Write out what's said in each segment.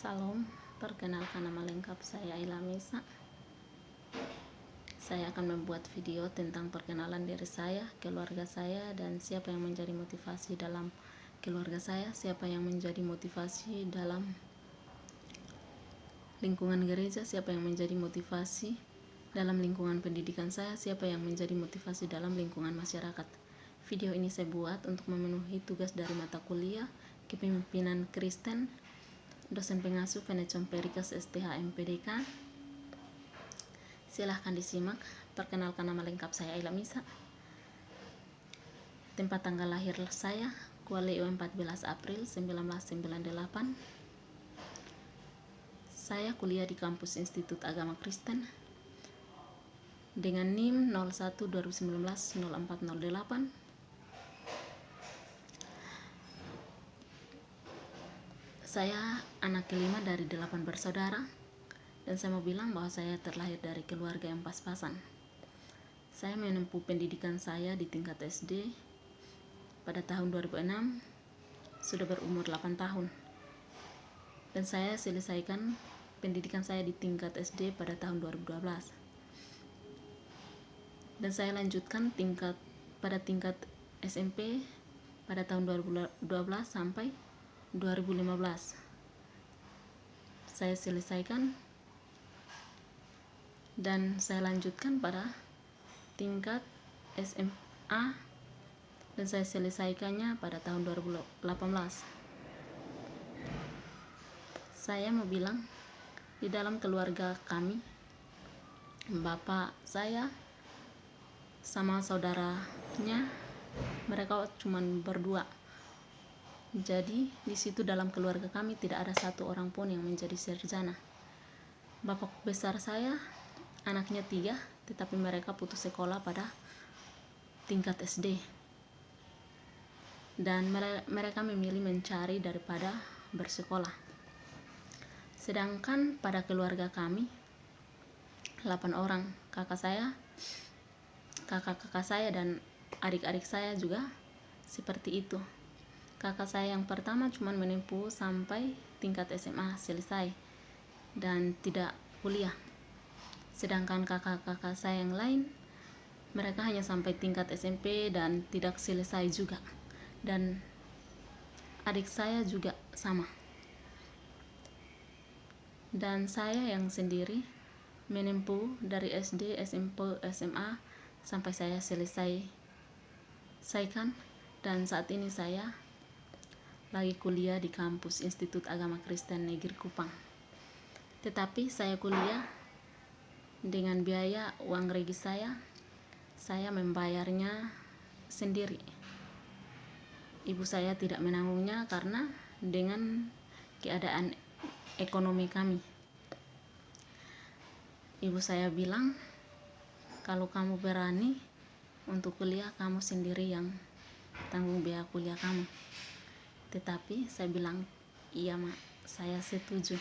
Salam, perkenalkan nama lengkap saya Ayla Misa. Saya akan membuat video tentang perkenalan diri saya, keluarga saya, dan siapa yang menjadi motivasi dalam keluarga saya, siapa yang menjadi motivasi dalam lingkungan gereja, siapa yang menjadi motivasi dalam lingkungan pendidikan saya, siapa yang menjadi motivasi dalam lingkungan masyarakat. Video ini saya buat untuk memenuhi tugas dari mata kuliah Kepemimpinan Kristen, dosen pengasuh Venecom Perikas STH MPDK. Silahkan disimak. Perkenalkan nama lengkap saya Ayla Misa. Tempat tanggal lahir saya Kualeu 14 April 1998. Saya kuliah di kampus Institut Agama Kristen dengan NIM 01 2019 0408. Saya anak kelima dari 8 bersaudara, dan saya mau bilang bahwa saya terlahir dari keluarga yang pas-pasan. Saya menempuh pendidikan saya di tingkat SD pada tahun 2006, sudah berumur 8 tahun. Dan saya selesaikan pendidikan saya di tingkat SD pada tahun 2012. Dan saya lanjutkan pada tingkat SMP pada tahun 2012 sampai 2015. Saya selesaikan dan saya lanjutkan pada tingkat SMA dan saya selesaikannya pada tahun 2018. Saya mau bilang, di dalam keluarga kami, bapak saya sama saudaranya mereka cuma berdua. Jadi di situ dalam keluarga kami tidak ada satu orang pun yang menjadi sarjana. Bapak besar saya anaknya 3, tetapi mereka putus sekolah pada tingkat SD. Dan mereka memilih mencari daripada bersekolah. Sedangkan pada keluarga kami 8 orang, kakak saya dan adik-adik saya juga seperti itu. Kakak saya yang pertama cuma menempuh sampai tingkat SMA selesai dan tidak kuliah. Sedangkan kakak-kakak saya yang lain, mereka hanya sampai tingkat SMP dan tidak selesai juga. Dan adik saya juga sama. Dan saya yang sendiri menempuh dari SD, SMP, SMA sampai saya selesaikan. Dan saat ini saya lagi kuliah di kampus Institut Agama Kristen Negeri Kupang. Tetapi saya kuliah dengan biaya uang regis saya membayarnya sendiri. Ibu saya tidak menanggungnya karena dengan keadaan ekonomi kami. Ibu saya bilang, kalau kamu berani untuk kuliah, kamu sendiri yang tanggung biaya kuliah kamu. Tetapi saya bilang, iya mak, saya setuju.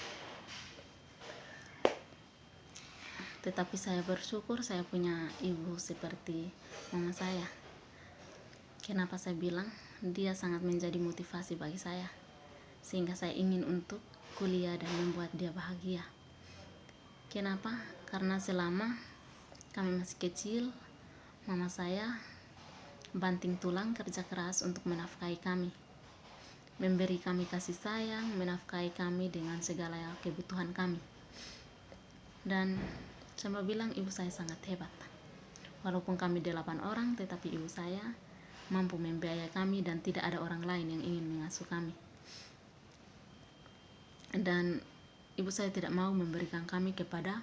Tetapi saya bersyukur saya punya ibu seperti mama saya. Kenapa saya bilang? Dia sangat menjadi motivasi bagi saya, sehingga saya ingin untuk kuliah dan membuat dia bahagia. Kenapa? Karena selama kami masih kecil, mama saya banting tulang kerja keras untuk menafkahi kami, memberi kami kasih sayang, menafkahi kami dengan segala kebutuhan kami. Dan saya bilang ibu saya sangat hebat. Walaupun kami 8 orang, tetapi ibu saya mampu membiayai kami dan tidak ada orang lain yang ingin mengasuh kami. Dan ibu saya tidak mau memberikan kami kepada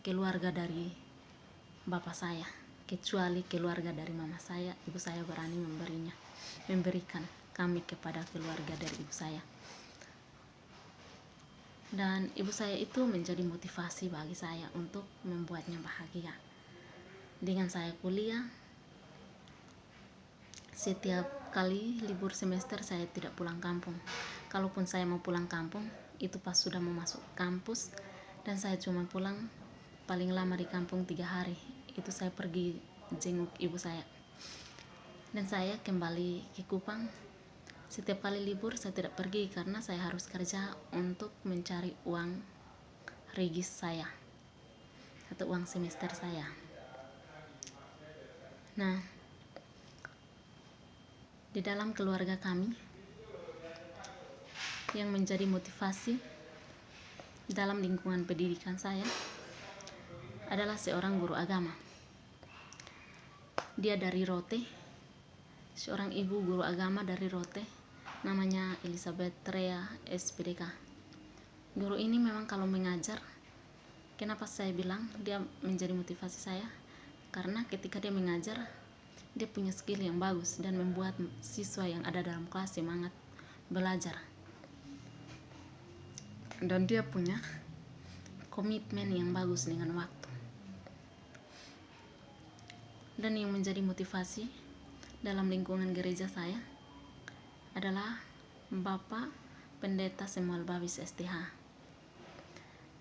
keluarga dari bapak saya, kecuali keluarga dari mama saya. Ibu saya berani memberikan kami kepada keluarga dari ibu saya. Dan ibu saya itu menjadi motivasi bagi saya untuk membuatnya bahagia. Dengan saya kuliah, setiap kali libur semester saya tidak pulang kampung. Kalaupun saya mau pulang kampung, itu pas sudah mau masuk kampus, dan saya cuma pulang paling lama di kampung 3 hari. Itu saya pergi jenguk ibu saya. Dan saya kembali ke Kupang Setiap kali libur saya tidak pergi karena saya harus kerja untuk mencari uang regis saya atau uang semester saya. Nah, di dalam keluarga kami yang menjadi motivasi dalam lingkungan pendidikan saya adalah seorang guru agama. Dia dari Rote, seorang ibu guru agama dari Rote, namanya Elizabeth Trea SPDK. Guru ini memang kalau mengajar, kenapa saya bilang dia menjadi motivasi saya? Karena ketika dia mengajar, dia punya skill yang bagus dan membuat siswa yang ada dalam kelas semangat belajar. Dan dia punya komitmen yang bagus dengan waktu. Dan yang menjadi motivasi dalam lingkungan gereja saya adalah Bapak Pendeta Samuel Babis STH.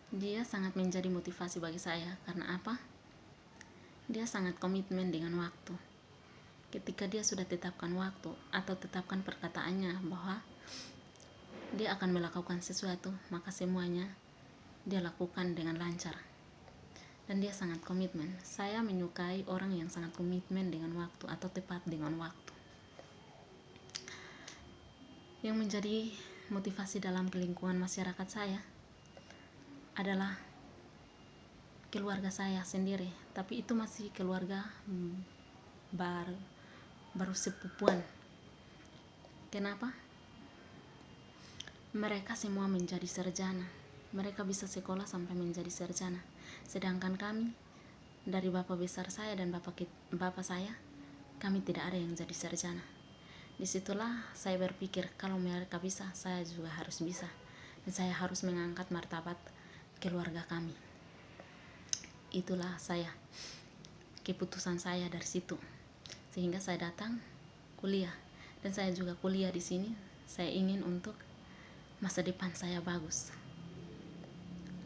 Dia sangat menjadi motivasi bagi saya. Karena apa? Dia sangat komitmen dengan waktu. Ketika dia sudah tetapkan waktu atau tetapkan perkataannya bahwa dia akan melakukan sesuatu, maka semuanya dia lakukan dengan lancar. Dan dia sangat komitmen. Saya menyukai orang yang sangat komitmen dengan waktu atau tepat dengan waktu. Yang menjadi motivasi dalam lingkungan masyarakat saya adalah keluarga saya sendiri, tapi itu masih keluarga baru sepupuan. Kenapa? Mereka semua menjadi sarjana. Mereka bisa sekolah sampai menjadi sarjana. Sedangkan kami, dari bapak besar saya dan bapak saya, kami tidak ada yang jadi sarjana. Disitulah saya berpikir, kalau mereka bisa, saya juga harus bisa. Dan saya harus mengangkat martabat keluarga kami. Itulah keputusan saya dari situ. Sehingga saya datang kuliah. Dan saya juga kuliah di sini. Saya ingin untuk masa depan saya bagus.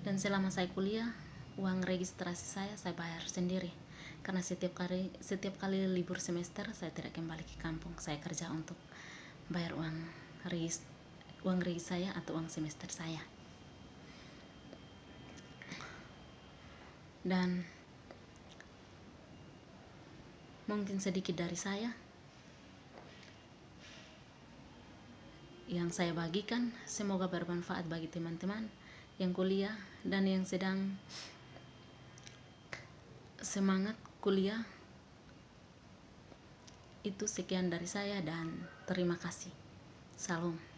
Dan selama saya kuliah, uang registrasi saya bayar sendiri. Karena setiap kali libur semester saya tidak kembali ke kampung. Saya kerja untuk bayar uang regis saya atau uang semester saya. Dan mungkin sedikit dari saya yang saya bagikan, semoga bermanfaat bagi teman-teman yang kuliah dan yang sedang semangat kuliah. Itu sekian dari saya dan terima kasih. Salam.